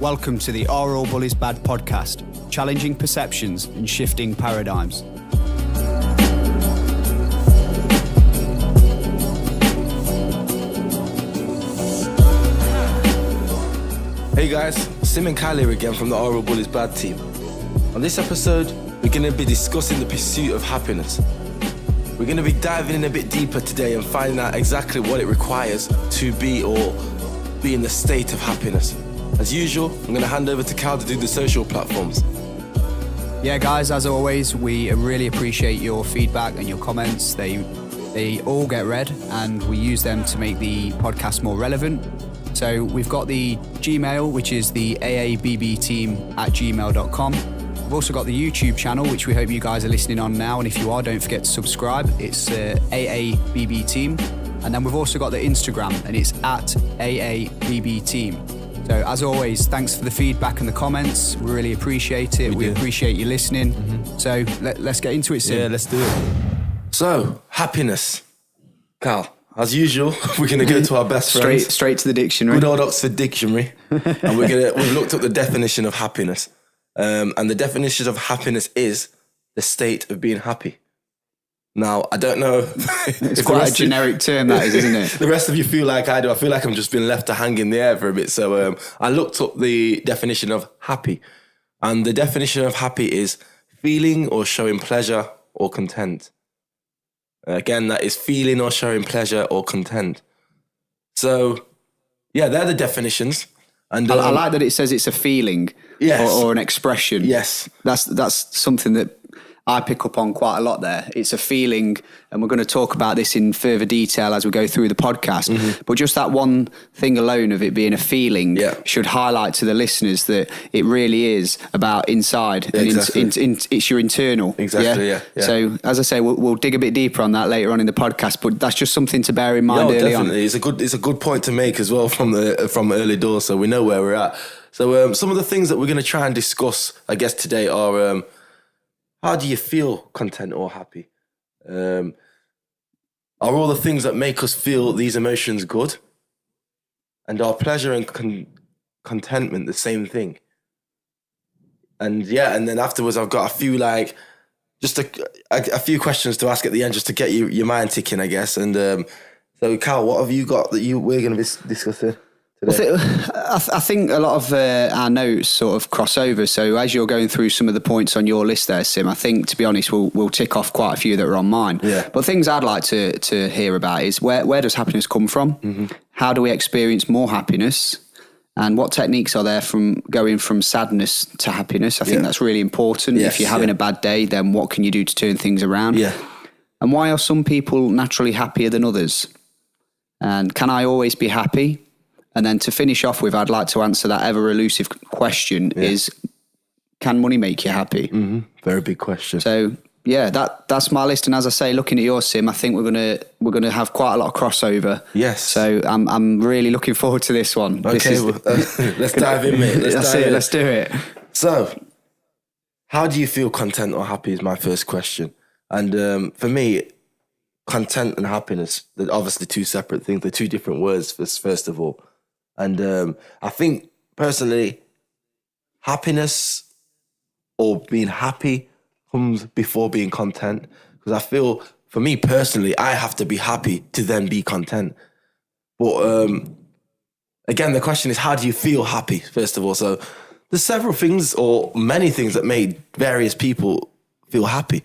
Welcome to the Are All Bullies Bad podcast, challenging perceptions and shifting paradigms. Hey guys, Simeon and Callum again from the Are All Bullies Bad Team. On this episode, we're going to be discussing the pursuit of happiness. We're going to be diving in a bit deeper today and finding out exactly what it requires to be or be in the state of happiness. As usual, I'm going to hand over to Cal to do the social platforms. Yeah, guys, as always, we really appreciate your feedback and your comments. They all get read and we use them to make the podcast more relevant. So we've got the Gmail, which is the AABB Team at gmail.com. We've also got the YouTube channel, which we hope you guys are listening on now. And if you are, don't forget to subscribe. It's AABB Team. And then we've also got the Instagram, and it's at AABB Team. So as always, thanks for the feedback and the comments. We really appreciate it. We appreciate you listening. Mm-hmm. So let's get into it, Sim. Yeah, let's do it. So, happiness. Cal, as usual, we're going to go to our best friends. Straight to the dictionary. Good old Oxford Dictionary. And we've looked up the definition of happiness. And the definition of happiness is the state of being happy. Now, I don't know. It's quite a generic term, that is, isn't it? The rest of you feel like I do. I feel like I'm just being left to hang in the air for a bit. So I looked up the definition of happy. And the definition of happy is feeling or showing pleasure or content. Again, that is feeling or showing pleasure or content. So, yeah, they're the definitions. And I like that it says it's a feeling, yes, or an expression. Yes. That's something that I pick up on quite a lot there. It's a feeling, and we're going to talk about this in further detail as we go through the podcast. Mm-hmm. But just that one thing alone of it being a feeling should highlight to the listeners that it really is about inside. Yeah, and exactly. it's your internal. Exactly, yeah. So, as I say, we'll dig a bit deeper on that later on in the podcast, but that's just something to bear in mind early definitely. On. It's a good point to make as well from early doors, so we know where we're at. So some of the things that we're going to try and discuss, I guess, today are... how do you feel content or happy? Are all the things that make us feel these emotions good? And are pleasure and contentment the same thing? And and then afterwards I've got a few just a few questions to ask at the end just to get your mind ticking, I guess. And so Cal, what have you got that we're going to be discussing today? I think a lot of our notes sort of cross over. So as you're going through some of the points on your list there, Sim, I think, to be honest, we'll tick off quite a few that are on mine. Yeah. But things I'd like to hear about is where does happiness come from? Mm-hmm. How do we experience more happiness? And what techniques are there from going from sadness to happiness? I think that's really important. Yes, if you're having a bad day, then what can you do to turn things around? Yeah. And why are some people naturally happier than others? And can I always be happy? And then to finish off with, I'd like to answer that ever elusive question is, can money make you happy? Mm-hmm. Very big question. So yeah, that's my list. And as I say, looking at your Sim, I think we're gonna have quite a lot of crossover. Yes. So I'm really looking forward to this one. Okay, let's dive in, mate. Let's do it. So, how do you feel content or happy is my first question. And for me, content and happiness, they're obviously two separate things. They're two different words, first of all. And I think, personally, happiness or being happy comes before being content. Because I feel, for me personally, I have to be happy to then be content. But again, the question is, how do you feel happy, first of all? So there's several things or many things that made various people feel happy.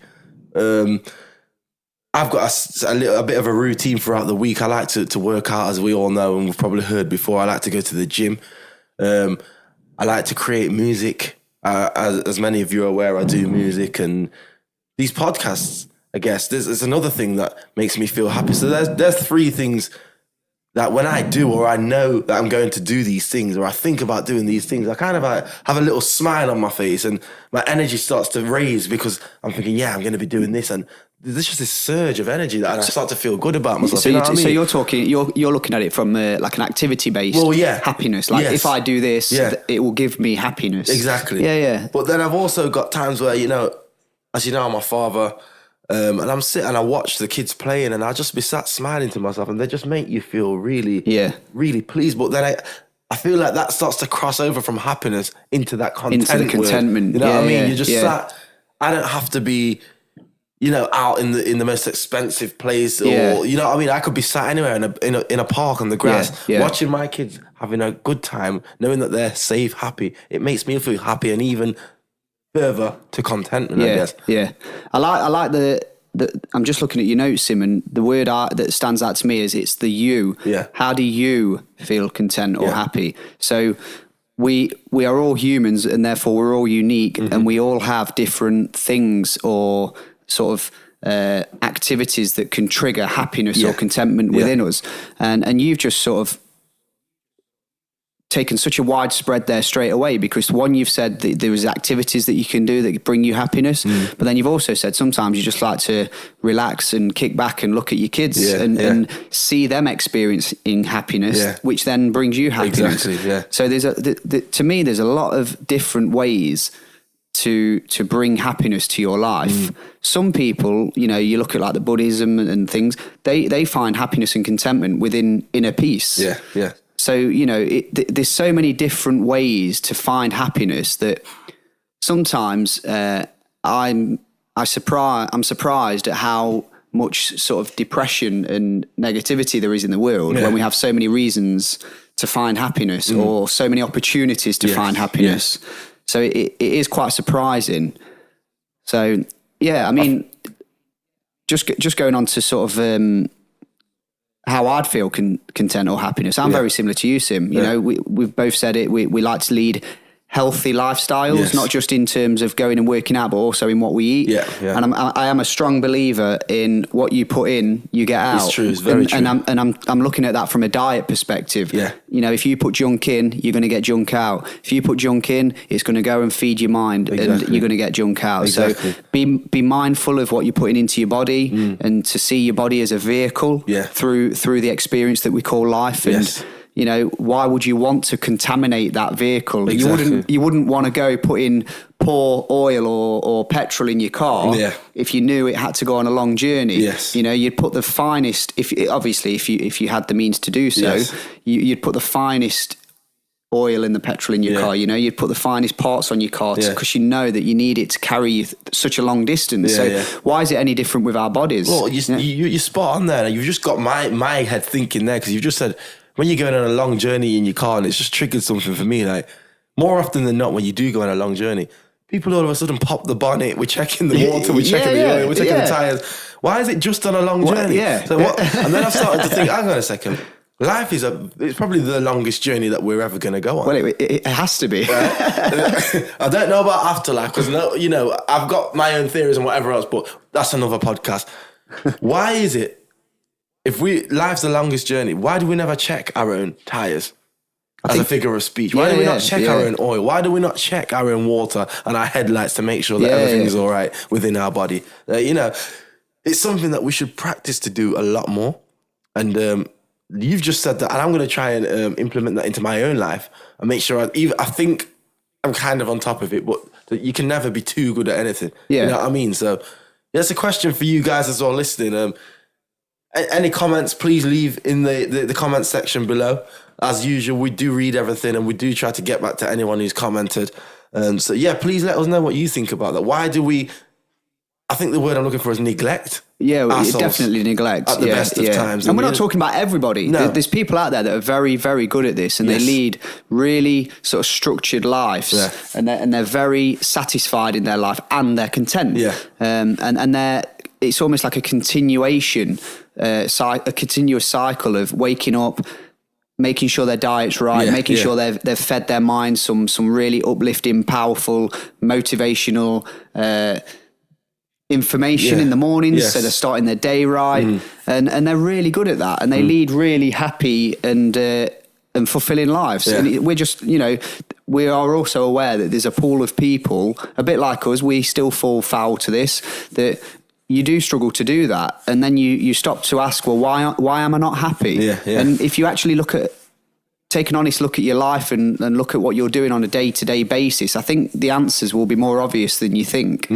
I've got a bit of a routine throughout the week. I like to work out, as we all know, and we've probably heard before. I like to go to the gym. I like to create music. As many of you are aware, I do music. And these podcasts, I guess, there's another thing that makes me feel happy. So there's three things that when I do, or I know that I'm going to do these things, or I think about doing these things, I kind of have a little smile on my face and my energy starts to raise because I'm thinking, I'm going to be doing this. And there's just this surge of energy that I start to feel good about myself. So you're talking, you're looking at it from like an activity-based happiness. Like if I do this, it will give me happiness. Exactly. Yeah. But then I've also got times where, as you know, I'm a father, and I'm sitting and I watch the kids playing and I'll just be sat smiling to myself and they just make you feel really, really pleased. But then I feel like that starts to cross over from happiness into that content. Into the contentment. Word. You know what I mean? You just sat. I don't have to be, out in the most expensive place, or you know what I mean. I could be sat anywhere in a park on the grass, watching my kids having a good time, knowing that they're safe, happy. It makes me feel happy, and even further to contentment. I guess. Yeah. I like the. I'm just looking at your notes, Simeon. The word that stands out to me is it's the you. Yeah. How do you feel content or happy? So we are all humans, and therefore we're all unique, and we all have different things or sort of activities that can trigger happiness or contentment within us. And you've just sort of taken such a wide spread there straight away, because one, you've said that there was activities that you can do that bring you happiness, but then you've also said sometimes you just like to relax and kick back and look at your kids and see them experiencing happiness, which then brings you happiness. Exactly, yeah. So there's to me there's a lot of different ways to bring happiness to your life. Some people, you look at like the Buddhism and things, they find happiness and contentment within inner peace. Yeah. So, there's so many different ways to find happiness that sometimes I'm surprised at how much sort of depression and negativity there is in the world when we have so many reasons to find happiness or so many opportunities to find happiness. So it is quite surprising. So, I mean, just going on to sort of how I'd feel content or happiness. I'm very similar to you, Sim. You know, we've both said it. We like to lead healthy lifestyles, not just in terms of going and working out, but also in what we eat. And I am a strong believer in what you put in, you get out. It's true. It's very true. And I'm looking at that from a diet perspective. If you put junk in, you're going to get junk out. If you put junk in, it's going to go and feed your mind, and you're going to get junk out. So be mindful of what you're putting into your body, and to see your body as a vehicle through the experience that we call life. And why would you want to contaminate that vehicle? You wouldn't want to go pour oil or petrol in your car if you knew it had to go on a long journey. You'd put the finest, if you had the means to do so, you'd put the finest oil in the petrol in your car. You'd put the finest parts on your car because you know that you need it to carry you such a long distance. Why is it any different with our bodies? Well, you're spot on there. You've just got my head thinking there, because you've just said, when you're going on a long journey in your car, and it's just triggered something for me, like more often than not, when you do go on a long journey, people all of a sudden pop the bonnet, we're checking the water, we're checking the oil, we're checking the tyres. Why is it just on a long journey? So what? And then I've started to think, hang on a second, life it's probably the longest journey that we're ever going to go on. Well, it has to be. I don't know about afterlife, because I've got my own theories and whatever else, but that's another podcast. Why is it, if life's the longest journey, why do we never check our own tyres as a figure of speech? Why do we not check our own oil? Why do we not check our own water and our headlights to make sure that everything's all right within our body? It's something that we should practice to do a lot more. And you've just said that, and I'm going to try and implement that into my own life and make sure I think I'm kind of on top of it, but you can never be too good at anything. You know what I mean? So that's a question for you guys as well listening. Any comments, please leave in the comment section below. As usual, we do read everything, and we do try to get back to anyone who's commented. Please let us know what you think about that. Why do we, I think the word I'm looking for is neglect. Definitely neglect. At the best of times. And we're not talking about everybody. No. There's people out there that are very, very good at this, and they lead really sort of structured lives, and they're very satisfied in their life, and they're content. And it's almost like a continuation, a continuous cycle of waking up, making sure their diet's right, making sure they've fed their mind some really uplifting, powerful, motivational information in the mornings, so they're starting their day right, and they're really good at that, and they lead really happy and fulfilling lives. And we're just, we are also aware that there's a pool of people, a bit like us, we still fall foul to this, that you do struggle to do that, and then you stop to ask, well, why am I not happy? And if you actually take an honest look at your life and look at what you're doing on a day-to-day basis, I think the answers will be more obvious than you think.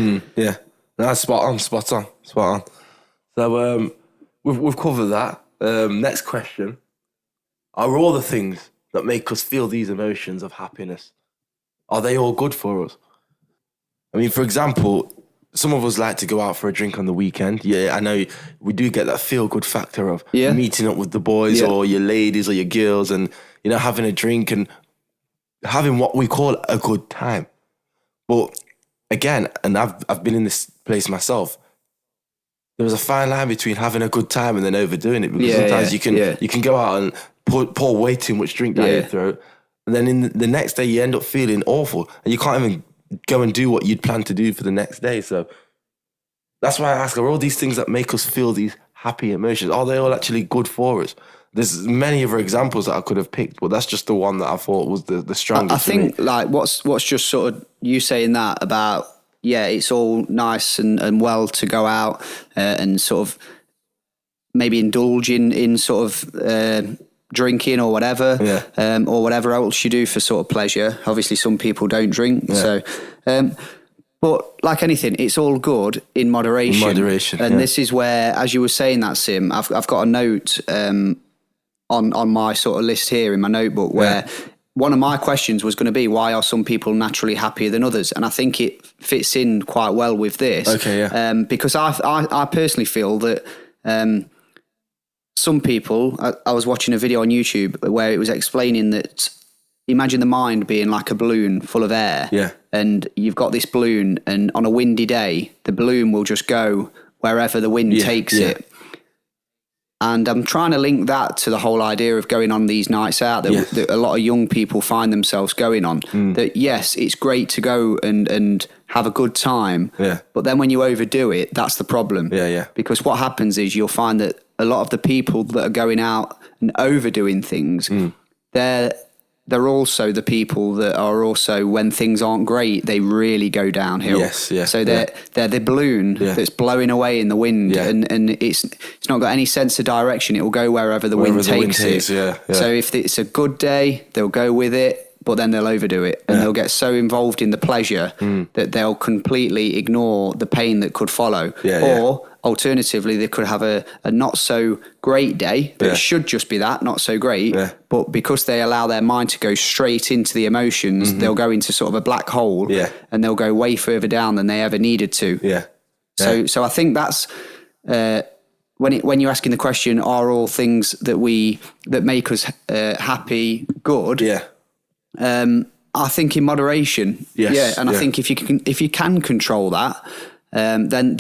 That's spot on. So we've covered that. Next question: are all the things that make us feel these emotions of happiness, are they all good for us? I mean, for example, some of us like to go out for a drink on the weekend. Yeah, I know we do get that feel-good factor of meeting up with the boys or your ladies or your girls and, you know, having a drink and having what we call a good time. But again, and I've been in this place myself, there's a fine line between having a good time and then overdoing it, because sometimes you can go out and pour way too much drink down your throat, and then in the next day you end up feeling awful and you can't even go and do what you'd planned to do for the next day. So that's why I ask, are all these things that make us feel these happy emotions, are they all actually good for us? There's many other examples that I could have picked, but that's just the one that I thought was the strongest. I think like what's just sort of you saying that about, it's all nice and well to go out and sort of maybe indulge in sort of drinking or whatever, or whatever else you do for sort of pleasure. Obviously, some people don't drink, so. But like anything, it's all good in moderation. And this is where, as you were saying that, Sim, I've got a note on my sort of list here in my notebook where one of my questions was going to be, why are some people naturally happier than others? And I think it fits in quite well with this. Because I personally feel that some people, I was watching a video on YouTube where it was explaining that, imagine the mind being like a balloon full of air. And you've got this balloon, and on a windy day, the balloon will just go wherever the wind takes it. And I'm trying to link that to the whole idea of going on these nights out that a lot of young people find themselves going on. That yes, it's great to go and have a good time. But then when you overdo it, that's the problem. Because what happens is you'll find that a lot of the people that are going out and overdoing things, they're also the people that are also, when things aren't great, they really go downhill. So they're the balloon that's blowing away in the wind, and it's not got any sense of direction. It will go wherever the wind takes it. So if it's a good day, they'll go with it, but then they'll overdo it, and they'll get so involved in the pleasure that they'll completely ignore the pain that could follow. Or alternatively, they could have a not so great day that should just be that, not so great. But because they allow their mind to go straight into the emotions, they'll go into sort of a black hole, and they'll go way further down than they ever needed to. So I think that's when you're asking the question, are all things that make us happy good? I think in moderation. And I think if you can control that, then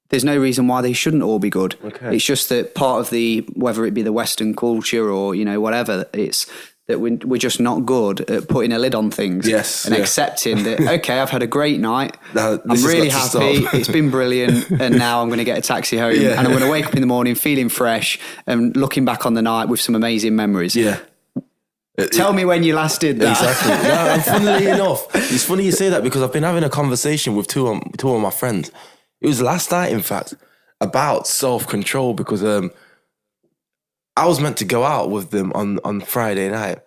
there's no reason why they shouldn't all be good. It's just that part of whether it be the Western culture or, you know, whatever, it's that we're just not good at putting a lid on things and accepting that, okay, I've had a great night. I'm really happy. It's been brilliant. And now I'm going to get a taxi home and I'm going to wake up in the morning feeling fresh and looking back on the night with some amazing memories. Tell me when you last did that. Exactly. No, and funnily enough, it's funny you say that, because I've been having a conversation with two of my friends. It was last night, in fact, about self-control, because I was meant to go out with them on Friday night,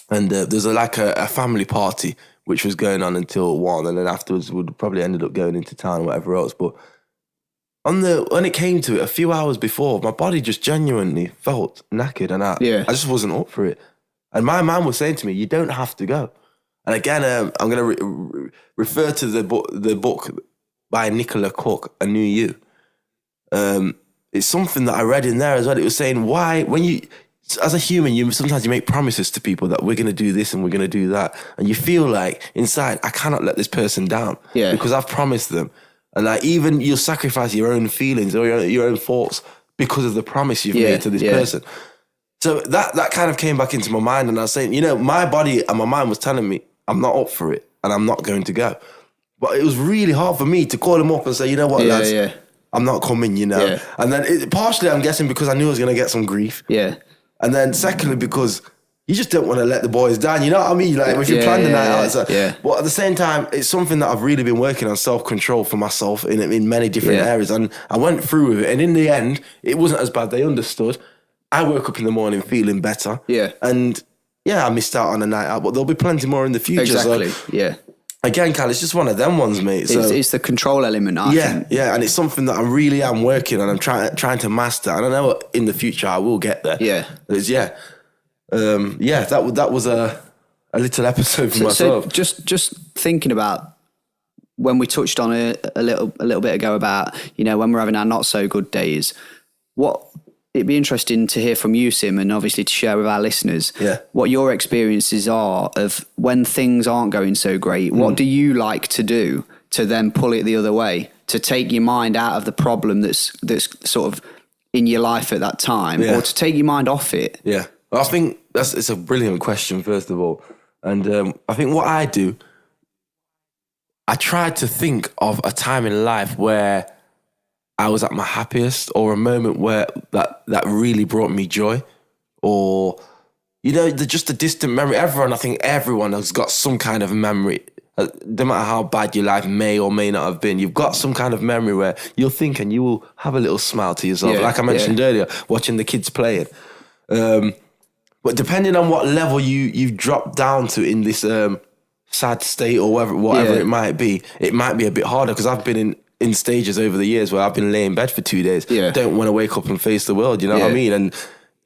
and there's a family party which was going on until 1, and then afterwards we'd probably ended up going into town or whatever else. But when it came to it, a few hours before, my body just genuinely felt knackered, and I just wasn't up for it. And my man was saying to me, "You don't have to go." And again, I'm going to refer to the book by Nicola Cook, A New You. It's something that I read in there as well. It was saying, why, when you, as a human, sometimes you make promises to people that we're going to do this and we're going to do that. And you feel like inside, I cannot let this person down because I've promised them. And like, even you'll sacrifice your own feelings or your own thoughts because of the promise you've made to this person. So that kind of came back into my mind, and I was saying, you know, my body and my mind was telling me I'm not up for it and I'm not going to go. But it was really hard for me to call him up and say, you know what, lads, I'm not coming, you know. And then partially, I'm guessing, because I knew I was going to get some grief. And then secondly, because you just don't want to let the boys down, you know what I mean? Like, if you plan the night out. But at the same time, it's something that I've really been working on, self-control for myself in many different areas. And I went through with it. And in the end, it wasn't as bad. They understood. I woke up in the morning feeling better. And I missed out on a night out, but there'll be plenty more in the future. Exactly, so, again, Cal, it's just one of them ones, mate. So, it's the control element, I think. Yeah, and it's something that I really am working on. I'm trying to master. And I know in the future I will get there. that was a little episode for myself. So just thinking about when we touched on it a little bit ago about, when we're having our not so good days, it'd be interesting to hear from you, Sim, and obviously to share with our listeners what your experiences are of when things aren't going so great. What do you like to do to then pull it the other way, to take your mind out of the problem that's sort of in your life at that time, or to take your mind off it? Yeah, I think it's a brilliant question, first of all. And I think what I do, I try to think of a time in life where I was at my happiest, or a moment where that really brought me joy, or just a distant memory. I think everyone has got some kind of memory. No matter how bad your life may or may not have been, you've got some kind of memory where you'll think and you will have a little smile to yourself. Like I mentioned earlier, watching the kids playing. But depending on what level you've dropped down to in this sad state or whatever it might be a bit harder, because I've been in stages over the years where I've been laying in bed for 2 days. Don't want to wake up and face the world, you know what I mean? And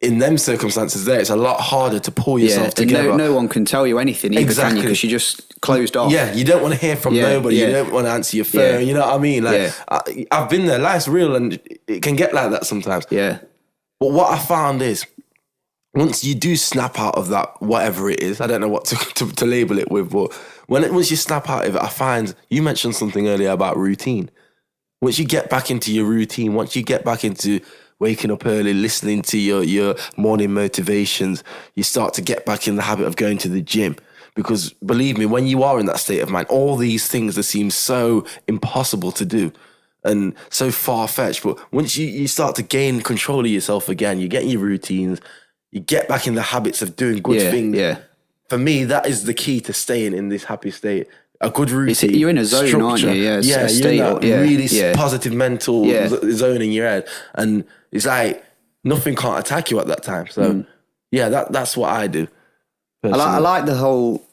in them circumstances it's a lot harder to pull yourself together. No one can tell you anything either, can you? Because you're just closed off. Yeah, you don't want to hear from nobody. You don't want to answer your phone, you know what I mean? I've been there, life's real, and it can get like that sometimes. Yeah. But what I found is, once you do snap out of that, whatever it is, I don't know what to label it with, but once you snap out of it, I find, you mentioned something earlier about routine. Once you get back into your routine, once you get back into waking up early, listening to your morning motivations, you start to get back in the habit of going to the gym. Because believe me, when you are in that state of mind, all these things that seem so impossible to do and so far-fetched, but once you start to gain control of yourself again, you get in your routines, you get back in the habits of doing good things. Yeah. For me, that is the key to staying in this happy state. A good routine. You're in a zone, structure. Aren't you? Yeah, you're in that really positive mental zone in your head. And it's like nothing can't attack you at that time. So, that's what I do. I like the whole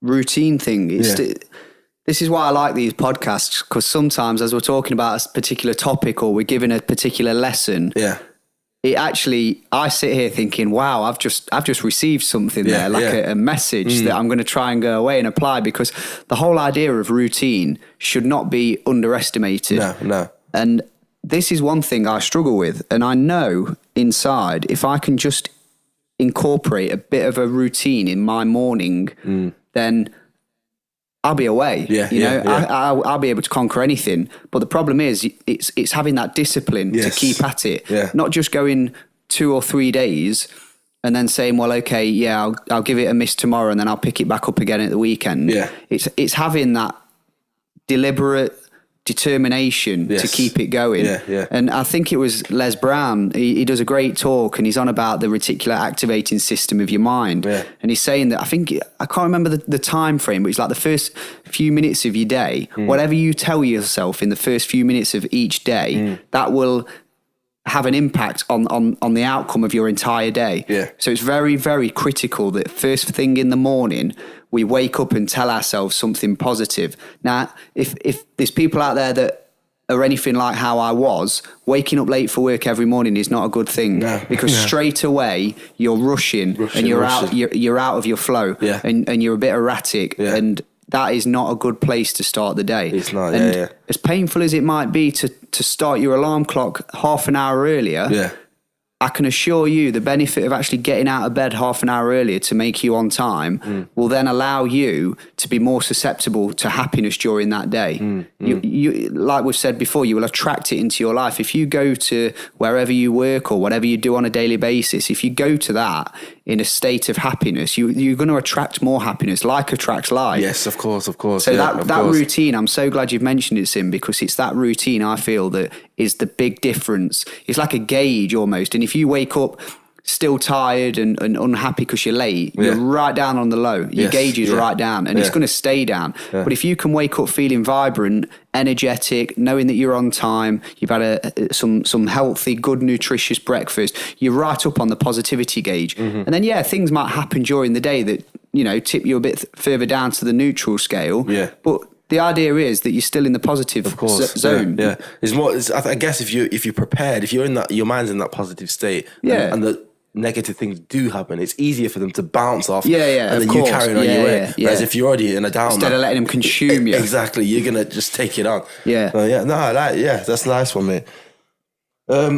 routine thing. This is why I like these podcasts, because sometimes as we're talking about a particular topic or we're giving a particular lesson, I sit here thinking, wow, I've just received something there, like a message that I'm going to try and go away and apply, because the whole idea of routine should not be underestimated. No. And this is one thing I struggle with. And I know inside, if I can just incorporate a bit of a routine in my morning, then I'll be away. I'll be able to conquer anything. But the problem is, it's having that discipline to keep at it. Not just going 2 or 3 days and then saying, well, okay, I'll give it a miss tomorrow and then I'll pick it back up again at the weekend. It's having that deliberate determination to keep it going. And I think it was Les Brown, he does a great talk and he's on about the reticular activating system of your mind. And he's saying that, I can't remember the time frame, but it's like the first few minutes of your day, whatever you tell yourself in the first few minutes of each day, that will have an impact on the outcome of your entire day. So it's very, very critical that first thing in the morning, we wake up and tell ourselves something positive. Now, if there's people out there that are anything like how I was, waking up late for work every morning is not a good thing, because straight away you're rushing and you're out of your flow, and you're a bit erratic, and that is not a good place to start the day. It's not. And as painful as it might be to start your alarm clock half an hour earlier, I can assure you the benefit of actually getting out of bed half an hour earlier to make you on time will then allow you to be more susceptible to happiness during that day. You, like we've said before, you will attract it into your life. If you go to wherever you work or whatever you do on a daily basis, if you go to that in a state of happiness, you're going to attract more happiness. Like attracts like. Yes, of course. So that routine, I'm so glad you've mentioned it, Sim, because it's that routine I feel that is the big difference. It's like a gauge almost. And if you wake up still tired and unhappy because you're late, you're right down on the low. Your gauge is right down, and it's going to stay down. But if you can wake up feeling vibrant, energetic, knowing that you're on time, you've had some healthy, good, nutritious breakfast, you're right up on the positivity gauge. And then, things might happen during the day that, tip you a bit further down to the neutral scale. But the idea is that you're still in the positive zone. It's more. I guess if you're prepared, if you're in that, your mind's in that positive state, and negative things do happen, it's easier for them to bounce off. Yeah, and then you carry on your way. Whereas if you're already in a down, instead of letting them consume you, exactly, you're gonna just take it on. Yeah. So, that's a nice one, mate.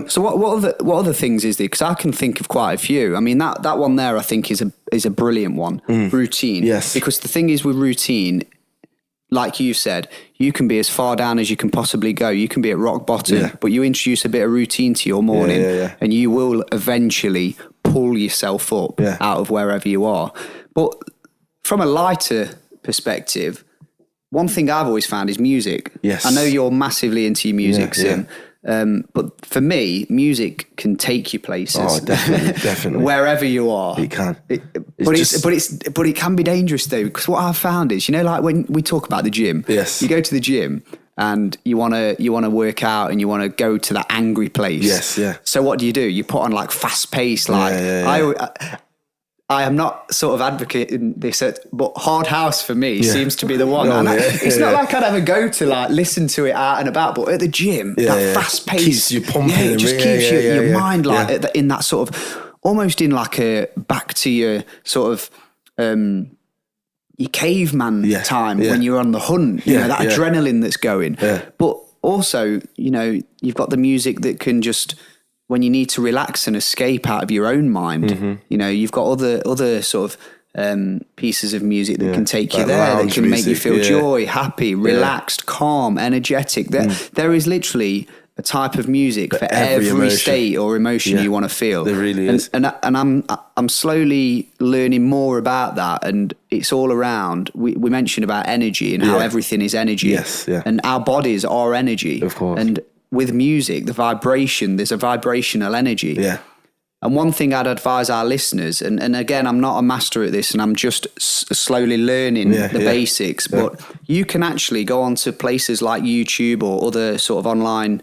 So what other things is there? Because I can think of quite a few. I mean, that one there I think is a brilliant one. Routine. Yes. Because the thing is with routine, like you said, you can be as far down as you can possibly go. You can be at rock bottom, but you introduce a bit of routine to your morning, and you will eventually pull yourself up out of wherever you are. But from a lighter perspective, one thing I've always found is music. Yes. I know you're massively into your music, Sim. But for me, music can take you places. Oh, definitely. Wherever you are. It can. But it can be dangerous though, because what I've found is, like when we talk about the gym, you go to the gym and you want to work out and you want to go to that angry place. Yes, yeah. So what do? You put on like fast pace, like I am not sort of advocating this, but hard house for me seems to be the one. It's not like I'd ever go to like listen to it out and about, but at the gym, that fast pace keeps you pumping. It just keeps your mind like in that sort of almost in like a back to your sort of your caveman time when you're on the hunt. You know that adrenaline that's going, but also you've got the music that can just. When you need to relax and escape out of your own mind, you've got other sort of pieces of music that can take you there, that can make you feel joy, happy, relaxed, calm, energetic. There is literally a type of music for every state or emotion you want to feel. There really is. And I'm slowly learning more about that, and it's all around. We mentioned about energy and how everything is energy. Yes, and our bodies are energy. Of course. And with music, there's a vibrational energy. Yeah. And one thing I'd advise our listeners, and again, I'm not a master at this and I'm just slowly learning the basics, but you can actually go onto places like YouTube or other sort of online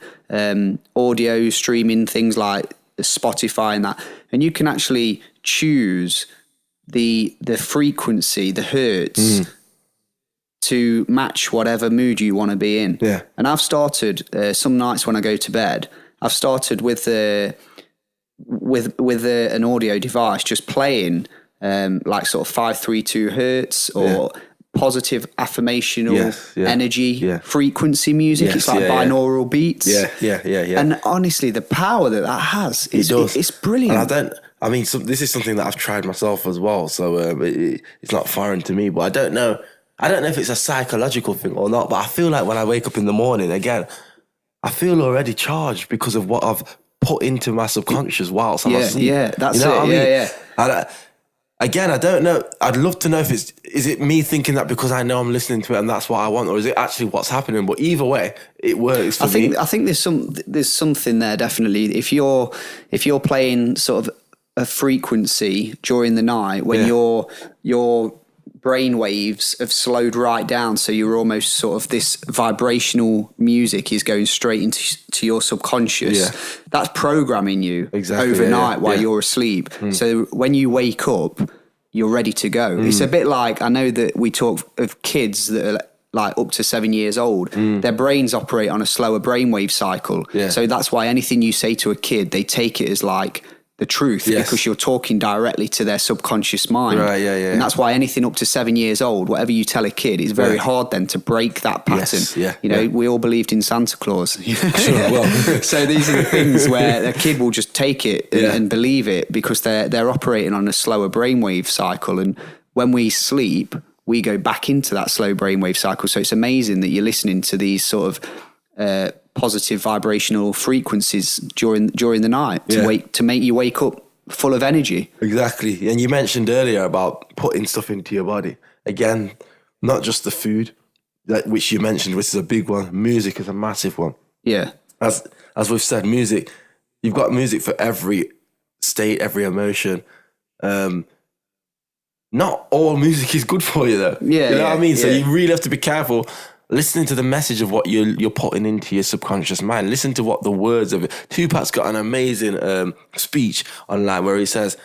audio streaming things like Spotify and you can actually choose the frequency, the hertz, to match whatever mood you want to be in. Yeah. And I've started some nights when I go to bed, I've started with an audio device just playing like sort of 532 hertz or positive affirmational energy frequency music. It's like binaural beats. Yeah. And honestly, the power that has it's brilliant. And this is something that I've tried myself as well, so it's not foreign to me, but I don't know if it's a psychological thing or not, but I feel like when I wake up in the morning, again, I feel already charged because of what I've put into my subconscious whilst I'm asleep. Yeah, that's you know it. What I mean? Yeah. And again, I don't know. I'd love to know if is it me thinking that because I know I'm listening to it and that's what I want, or is it actually what's happening? But either way, it works for me. I think there's something there definitely. If you're playing sort of a frequency during the night when your brain waves have slowed right down, so you're almost sort of this vibrational music is going straight into your subconscious. That's programming you overnight while you're asleep. So when you wake up, you're ready to go. It's a bit like, I know that we talk of kids that are like up to 7 years old, their brains operate on a slower brainwave cycle. So that's why anything you say to a kid, they take it as like the truth, because you're talking directly to their subconscious mind. And that's why anything up to 7 years old, whatever you tell a kid, is very hard then to break that pattern. We all believed in Santa Claus. So these are the things where a kid will just take it and believe it because they're operating on a slower brainwave cycle. And when we sleep, we go back into that slow brainwave cycle. So it's amazing that you're listening to these sort of positive vibrational frequencies during the night to make you wake up full of energy. Exactly. And you mentioned earlier about putting stuff into your body. Again, not just the food, which you mentioned, which is a big one. Music is a massive one. Yeah. As we've said, music, you've got music for every state, every emotion. Not all music is good for you though. You know what I mean? So you really have to be careful listening to the message of what you're putting into your subconscious mind. Listen to what the words of it. Tupac's got an amazing speech online where he says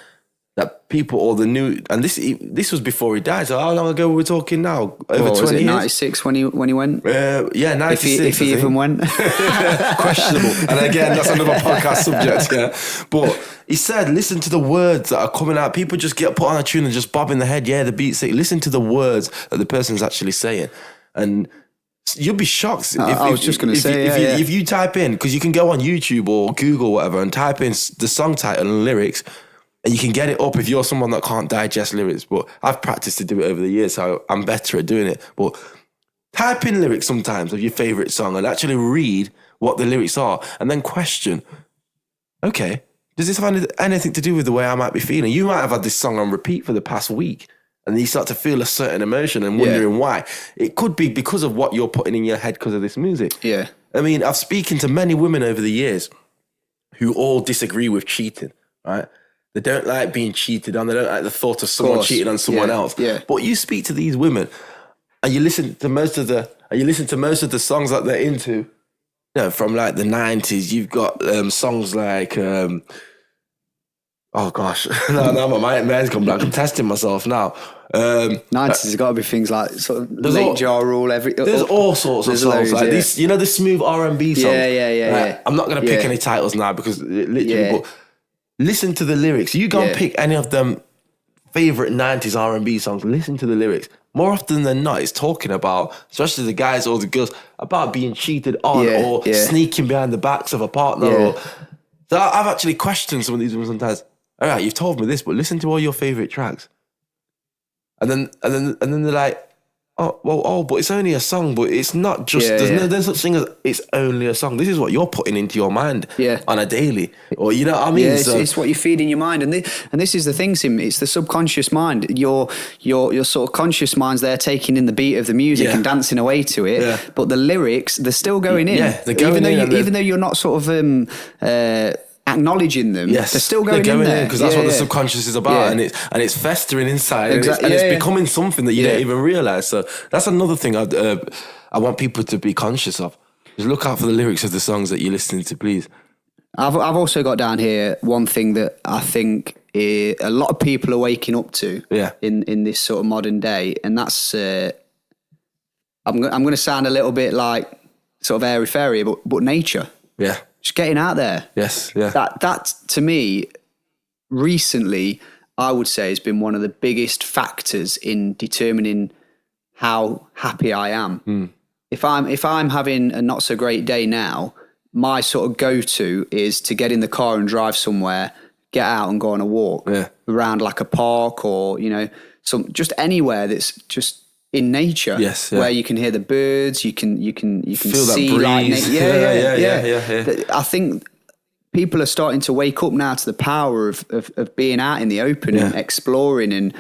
that people or the new, and this was before he died. So how long ago were we talking now? Over 20 years? 96 when he went? Yeah, 96. If he even went. Questionable. And again, that's another podcast subject, yeah. But he said, listen to the words that are coming out. People just get put on a tune and just bob in the head. Yeah, the beat's sick. Listen to the words that the person's actually saying. And you'll be shocked. I was just going to say, if you type in, because you can go on YouTube or Google or whatever and type in the song title and lyrics, and you can get it up if you're someone that can't digest lyrics. But I've practiced to do it over the years, so I'm better at doing it. But type in lyrics sometimes of your favourite song and actually read what the lyrics are and then question, okay, does this have anything to do with the way I might be feeling? You might have had this song on repeat for the past week and you start to feel a certain emotion and wondering why. It could be because of what you're putting in your head because of this music. Yeah. I mean, I've spoken to many women over the years who all disagree with cheating, right? They don't like being cheated on. They don't like the thought of someone cheating on someone else. Yeah. But you speak to these women and you listen to most of the songs that they're into, you know, from like the 90s. You've got songs like oh gosh, now my mind's come back. I'm testing myself now. 90s has got to be things like sort of late Ja Rule. There's all sorts of songs like this. You know, the smooth R&B songs. Yeah. I'm not going to pick any titles now because literally, but listen to the lyrics. You go and pick any of them favorite 90s R&B songs. Listen to the lyrics. More often than not, it's talking about, especially the guys or the girls, about being cheated on or sneaking behind the backs of a partner. So I've actually questioned some of these women sometimes. All right, you've told me this, but listen to all your favorite tracks. And then they're like, but it's only a song, but it's not just, there's no such thing as it's only a song. This is what you're putting into your mind on a daily, or you know what I mean? Yeah, it's what you feed in your mind. And this is the thing, Sim, it's the subconscious mind. Your sort of conscious mind's there taking in the beat of the music and dancing away to it, but the lyrics, they're still going in. Yeah, they're going even though you're not sort of, acknowledging them, they're still going in there because that's what the subconscious is about, and it's festering inside, and it's becoming something that you don't even realize. So that's another thing I want people to be conscious of. Just look out for the lyrics of the songs that you're listening to, please. I've also got down here one thing that I think a lot of people are waking up to in this sort of modern day, and that's I'm going to sound a little bit like sort of airy fairy, but nature. Yeah. Just getting out there. Yes, yeah. That to me, recently, I would say has been one of the biggest factors in determining how happy I am. If I'm having a not so great day now, my sort of go-to is to get in the car and drive somewhere, get out and go on a walk around like a park or, you know, just anywhere that's just in nature, where you can hear the birds, you can feel see that breeze. Yeah. I think people are starting to wake up now to the power of being out in the open and exploring and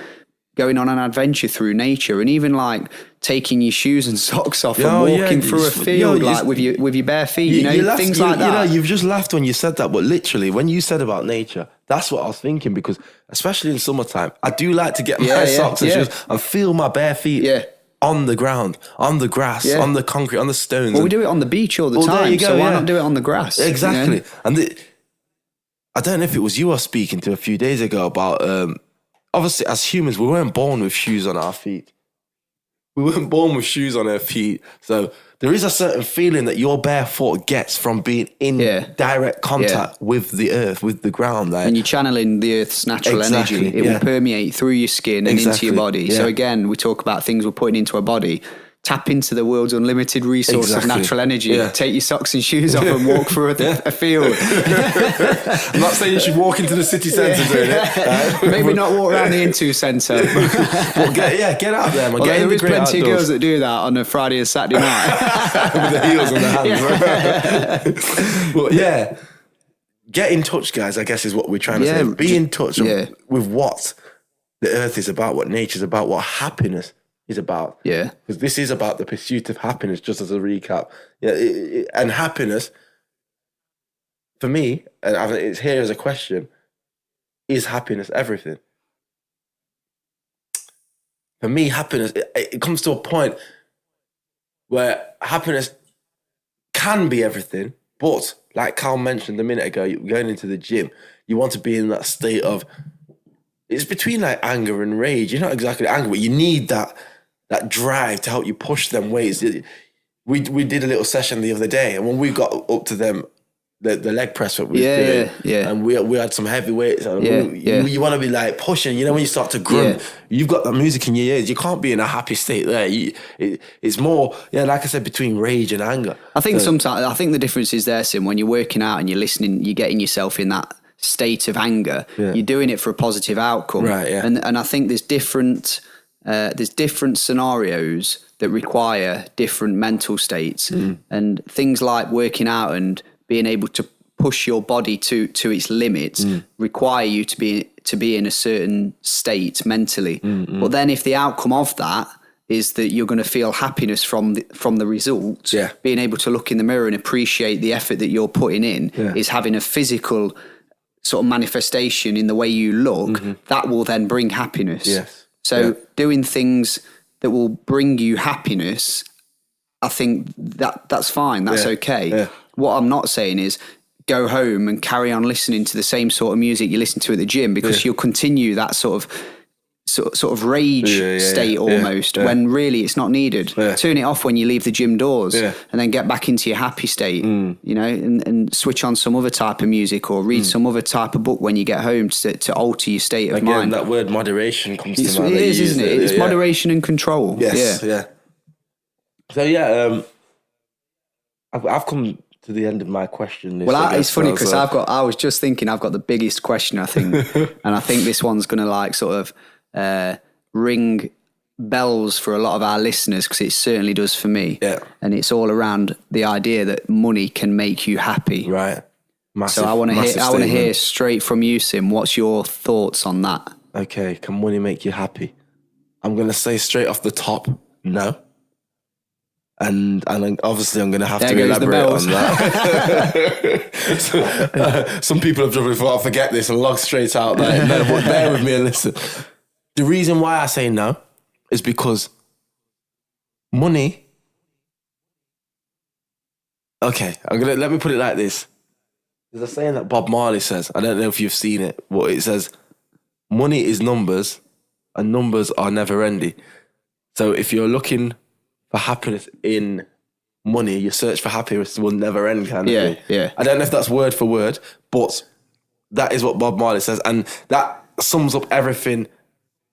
going on an adventure through nature, and even like taking your shoes and socks off and walking through a field with your bare feet, things like that. You know, you've just laughed when you said that, but literally when you said about nature, that's what I was thinking, because especially in summertime, I do like to get my socks and shoes and feel my bare feet on the ground, on the grass, on the concrete, on the stones. Well, we do it on the beach all the time, so why not do it on the grass? Exactly. You know? And I don't know if it was you I was speaking to a few days ago about, obviously as humans, we weren't born with shoes on our feet. We weren't born with shoes on our feet. So there is a certain feeling that your bare foot gets from being in direct contact with the earth, with the ground. Like, and you're channeling the earth's natural energy. It will permeate through your skin and into your body. Yeah. So again, we talk about things we're putting into our body. Tap into the world's unlimited resource of natural energy. Yeah. Take your socks and shoes off and walk through a field. I'm not saying you should walk into the city centre doing it. Maybe not walk around the Into Centre. But get out there, man. There is plenty of girls that do that on a Friday and Saturday night. With the heels on the hands. But get in touch, guys, I guess is what we're trying to say. Be in touch with what the earth is about, what nature's about, what happiness is about. Yeah. Because this is about the pursuit of happiness, just as a recap. Yeah, and happiness, for me, and it's here as a question, is happiness everything? For me, happiness, it comes to a point where happiness can be everything, but like Callum mentioned a minute ago, you're going into the gym, you want to be in that state of it's between like anger and rage. You're not exactly angry, but you need that drive to help you push them weights. We did a little session the other day, and when we got up to them, the leg press that we was doing, and we had some heavy weights. And you want to be like pushing. You know, when you start to grunt, you've got the music in your ears. You can't be in a happy state there. It's more, like I said, between rage and anger. I think sometimes the difference is there, Sim, when you're working out and you're listening, you're getting yourself in that state of anger. You're doing it for a positive outcome, right? Yeah. And I think there's different scenarios that require different mental states, and things like working out and being able to push your body to its limits require you to be in a certain state mentally. But then if the outcome of that is that you're going to feel happiness from the results, being able to look in the mirror and appreciate the effort that you're putting in is having a physical sort of manifestation in the way you look, that will then bring happiness. So doing things that will bring you happiness, I think that's fine. That's okay. What I'm not saying is go home and carry on listening to the same sort of music you listen to at the gym, because you'll continue that sort of rage state almost when really it's not needed. Turn it off when you leave the gym doors and then get back into your happy state, you know, and switch on some other type of music or read some other type of book when you get home to alter your state of mind. That word moderation comes to mind. It is, isn't it? It's moderation and control. Yes, So I've come to the end of my question. It's funny because I was just thinking I've got the biggest question, I think, and I think this one's going to like sort of ring bells for a lot of our listeners, because it certainly does for me. And it's all around the idea that money can make you happy. Right. Massive, so I want to hear straight from you, Sim. What's your thoughts on that? Okay, can money make you happy? I'm going to say straight off the top, no. And obviously I'm going to have to elaborate on that. Some people have probably thought, I'll forget this and log straight out there. No, but bear with me and listen. The reason why I say no is because money... Okay, let me put it like this. There's a saying that Bob Marley says. I don't know if you've seen it. But it says, money is numbers and numbers are never ending. So if you're looking for happiness in money, your search for happiness will never end, kind of thing. I don't know if that's word for word, but that is what Bob Marley says, and that sums up everything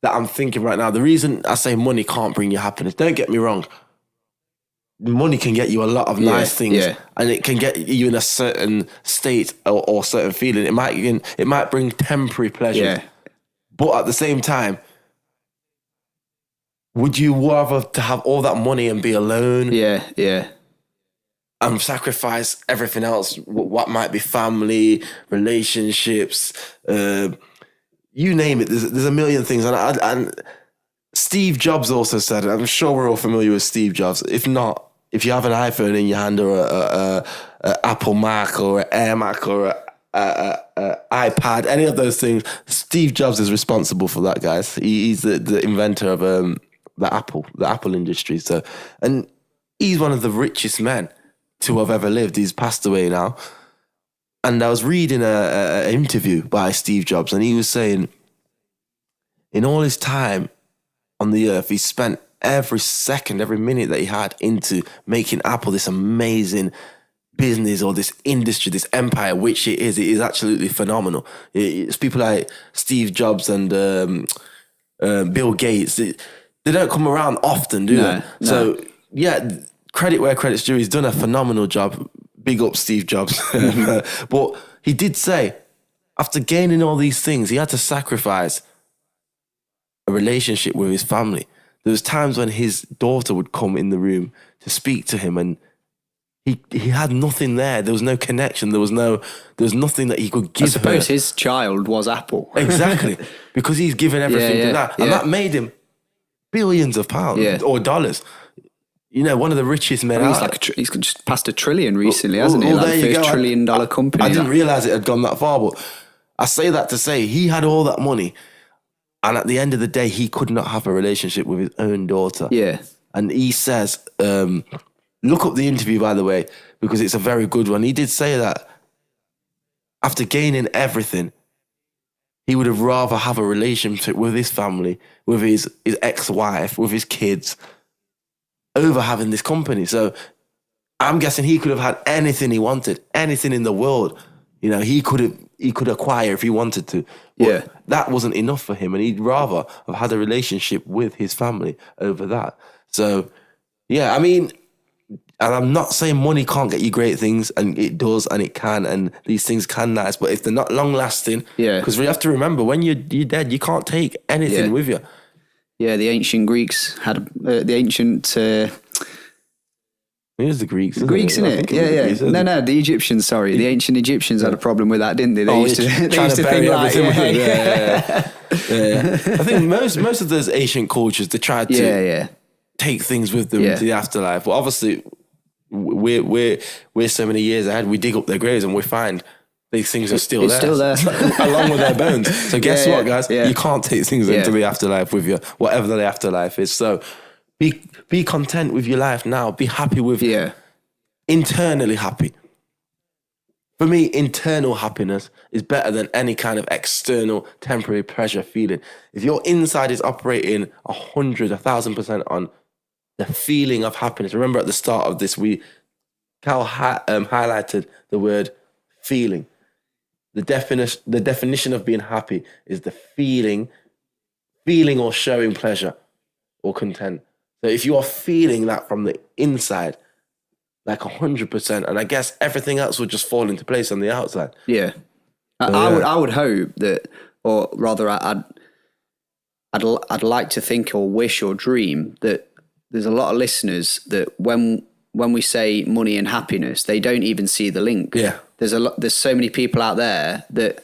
that I'm thinking right now. The reason I say money can't bring you happiness, don't get me wrong, money can get you a lot of nice things, and it can get you in a certain state or certain feeling. It might bring temporary pleasure, but at the same time, would you rather to have all that money and be alone? And sacrifice everything else, what might be family, relationships, you name it. There's a million things. And Steve Jobs also said it. I'm sure we're all familiar with Steve Jobs. If not, if you have an iPhone in your hand or a Apple Mac or an Air Mac or a iPad, any of those things, Steve Jobs is responsible for that, guys. He's the inventor of the Apple industry. So, and he's one of the richest men to have ever lived. He's passed away now. And I was reading an interview by Steve Jobs, and he was saying, in all his time on the earth, he spent every second, every minute that he had into making Apple this amazing business or this industry, this empire, which it is. It is absolutely phenomenal. It's people like Steve Jobs and Bill Gates. They don't come around often, do they? No. So, credit where credit's due. He's done a phenomenal job. Big up Steve Jobs. But he did say, after gaining all these things, he had to sacrifice a relationship with his family. There was times when his daughter would come in the room to speak to him, and he had nothing there. There was no connection. There was nothing that he could give her. I suppose his child was Apple. Exactly. Because he's given everything to that. And that made him billions of pounds or dollars. You know, one of the richest men out. He's just passed $1 trillion recently, hasn't he? Like the first $1 trillion company. I didn't realise it had gone that far, but I say that to say he had all that money, and at the end of the day, he could not have a relationship with his own daughter. Yeah. And he says, look up the interview, by the way, because it's a very good one. He did say that after gaining everything, he would have rather have a relationship with his family, with his ex-wife, with his kids, over having this company. So I'm guessing he could have had anything he wanted, anything in the world. You know, he could acquire if he wanted to. But that wasn't enough for him, and he'd rather have had a relationship with his family over that. So, yeah, I mean, and I'm not saying money can't get you great things, and it does, and it can, and these things can nice, but if they're not long lasting, because we have to remember, when you're dead, you can't take anything with you. Yeah, the ancient Greeks had the ancient. It was the Greeks. The Greeks, isn't it? Yeah. No, the Egyptians. Sorry, the ancient Egyptians had a problem with that, didn't they? They used to think like, I think most of those ancient cultures, they tried to take things with them to the afterlife. But obviously, we're so many years ahead. We dig up their graves and we find these things are still there. Still there, along with their bones. So guess what, guys? You can't take things into the afterlife with you, whatever the afterlife is. So. Be content with your life now. Be happy with internally happy. For me, internal happiness is better than any kind of external temporary pleasure feeling. If your inside is operating 1,000% on the feeling of happiness. Remember at the start of this, Cal highlighted the word feeling. The definition of being happy is the feeling or showing pleasure or content. So if you are feeling that from the inside, like 100%, and I guess everything else will just fall into place on the outside. Yeah, I would hope that, or rather, I'd like to think or wish or dream that there's a lot of listeners that when we say money and happiness, they don't even see the link. Yeah, there's so many people out there that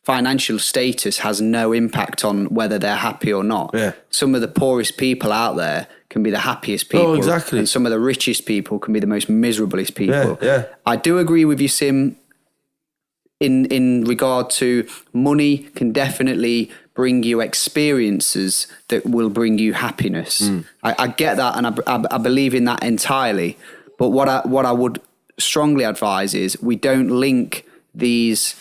financial status has no impact on whether they're happy or not. Yeah. Some of the poorest people out there can be the happiest people. Oh, exactly. And some of the richest people can be the most miserablest people. Yeah. I do agree with you, Sim, in regard to money can definitely bring you experiences that will bring you happiness. I get that, and I believe in that entirely. But what I would strongly advise is we don't link these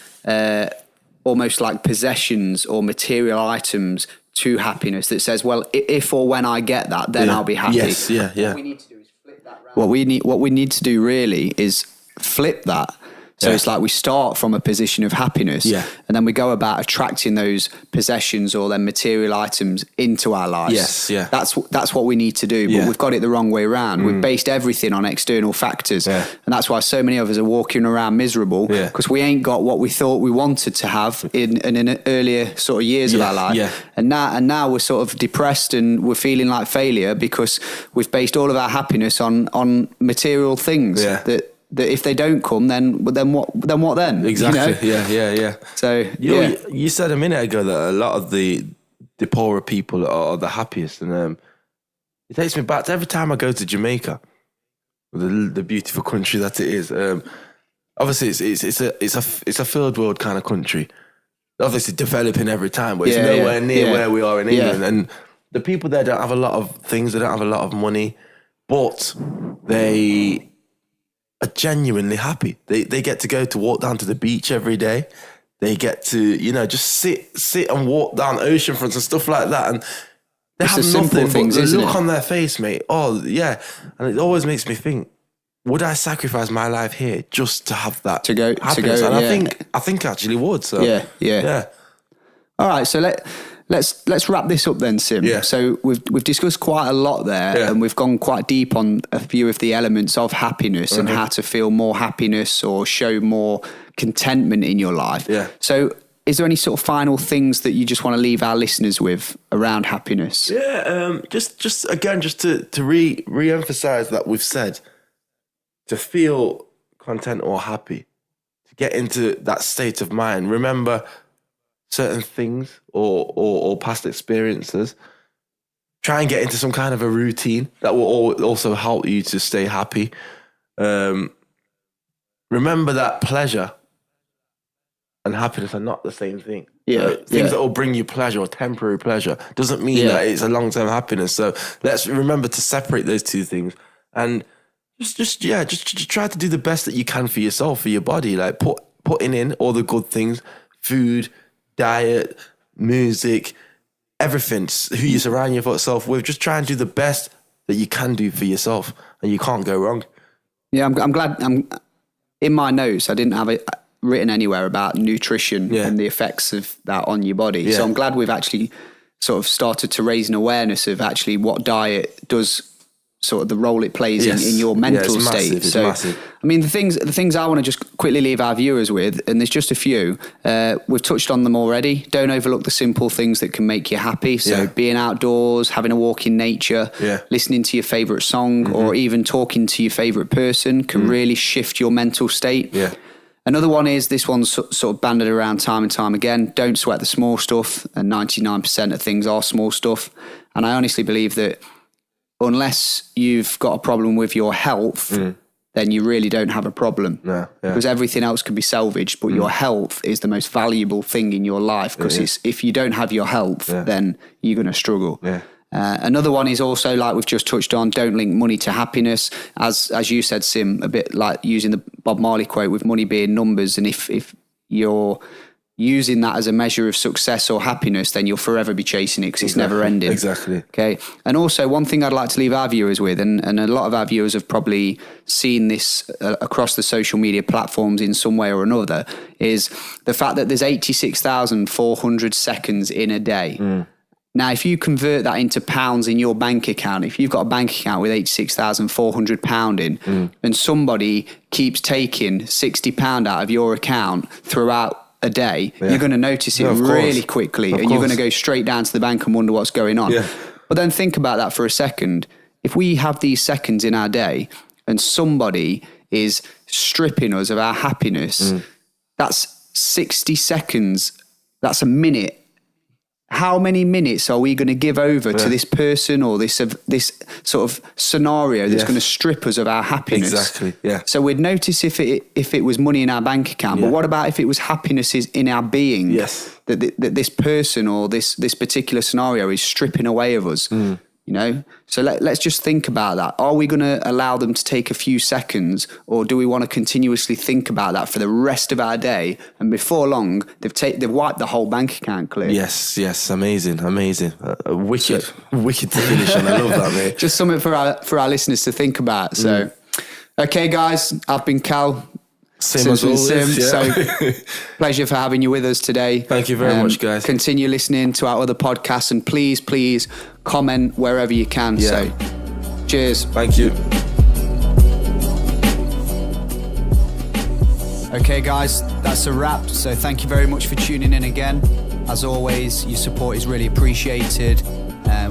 almost like possessions or material items to happiness that says, well, if or when I get that, then I'll be happy. Yes, yeah. What we need to do is flip that round. What we need to do really is flip that. So it's like we start from a position of happiness and then we go about attracting those possessions or then material items into our lives. Yes, yeah. That's what we need to do, but we've got it the wrong way around. We've based everything on external factors. And that's why so many of us are walking around miserable because we ain't got what we thought we wanted to have in earlier sort of years of our life. Yeah. And now we're sort of depressed and we're feeling like failure because we've based all of our happiness on material things that if they don't come, then what then? Exactly. You know? Yeah. So you said a minute ago that a lot of the poorer people are the happiest, and it takes me back to every time I go to Jamaica, the beautiful country that it is. Obviously, it's a third world kind of country. Obviously, developing every time, but it's nowhere near where we are in England. And the people there don't have a lot of things. They don't have a lot of money, but they are genuinely happy. They get to go to walk down to the beach every day. They get to, just sit and walk down ocean fronts and stuff like that. And they have nothing but the look on their face, mate. Oh, yeah. And it always makes me think, would I sacrifice my life here just to have that happiness? And I think I actually would. So yeah. All right, so let's wrap this up then, Sim. Yeah. So we've discussed quite a lot there, and we've gone quite deep on a few of the elements of happiness and how to feel more happiness or show more contentment in your life. Yeah. So is there any sort of final things that you just want to leave our listeners with around happiness? Yeah, just again, just to re-emphasize that we've said, to feel content or happy, to get into that state of mind, remember certain things or past experiences. Try and get into some kind of a routine that will also help you to stay happy. Remember that pleasure and happiness are not the same thing. Things that will bring you pleasure or temporary pleasure doesn't mean that it's a long-term happiness. So let's remember to separate those two things and just try to do the best that you can for yourself, for your body, like putting in all the good things, food, diet, music, everything, who you surround yourself with. Just try and do the best that you can do for yourself, and you can't go wrong. Yeah, I'm glad. In my notes, I didn't have it written anywhere about nutrition and the effects of that on your body. Yeah. So I'm glad we've actually sort of started to raise an awareness of actually what diet does, sort of the role it plays in your mental state. Massive, so, massive. I mean, the things I want to just quickly leave our viewers with, and there's just a few, we've touched on them already. Don't overlook the simple things that can make you happy. So being outdoors, having a walk in nature, listening to your favourite song, or even talking to your favourite person can really shift your mental state. Yeah. Another one is, this one's sort of banded around time and time again, don't sweat the small stuff, and 99% of things are small stuff. And I honestly believe that unless you've got a problem with your health, then you really don't have a problem. Because everything else can be salvaged, but your health is the most valuable thing in your life, because if you don't have your health, then you're going to struggle. Another one is also, like we've just touched on, don't link money to happiness. As you said, Sim, a bit like using the Bob Marley quote, with money being numbers, and if you're using that as a measure of success or happiness, then you'll forever be chasing it, because it's never ending. Exactly. Okay. And also, one thing I'd like to leave our viewers with, and a lot of our viewers have probably seen this across the social media platforms in some way or another, is the fact that there's 86,400 seconds in a day. Now, if you convert that into pounds in your bank account, if you've got a bank account with £86,400 in, and somebody keeps taking £60 out of your account throughout a day, you're going to notice it really quickly, and you're going to go straight down to the bank and wonder what's going on. But then think about that for a second. If we have these seconds in our day and somebody is stripping us of our happiness, that's 60 seconds, that's a minute. How many minutes are we going to give over to this person or this sort of scenario that's going to strip us of our happiness? Exactly. Yeah. So we'd notice if it was money in our bank account, but what about if it was happiness in our being? Yes. That this person or this particular scenario is stripping away of us. You know, so let's just think about that. Are we going to allow them to take a few seconds, or do we want to continuously think about that for the rest of our day? And before long, they've wiped the whole bank account clear. Yes, amazing. Wicked to finish on. I love that, mate. Just something for our listeners to think about. So, okay, guys, I've been Cal. Sim as always. So, pleasure for having you with us today. Thank you very much, guys. Continue listening to our other podcasts, and please comment wherever you can. So, cheers. Thank you. Okay, guys, that's a wrap. So, thank you very much for tuning in again. As always, your support is really appreciated.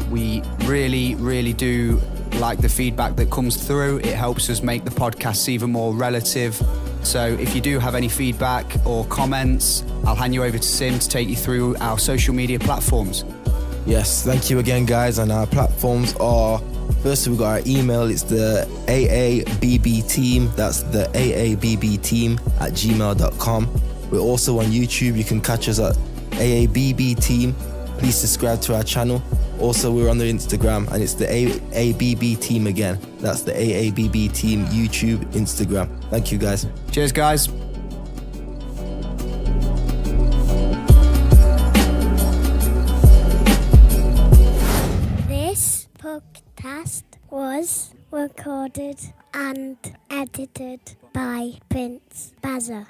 We really do like the feedback that comes through. It helps us make the podcasts even more relative. So if you do have any feedback or comments, I'll hand you over to Sim to take you through our social media platforms. Yes, thank you again, guys. And our platforms are, first we've got our email, it's the AABB Team. That's the AABB Team @gmail.com. We're also on YouTube. You can catch us at AABB Team. Please subscribe to our channel. Also, we're on the Instagram, and it's the AABB Team again. That's the AABB Team, YouTube, Instagram. Thank you, guys. Cheers, guys. This podcast was recorded and edited by Prince Bazza.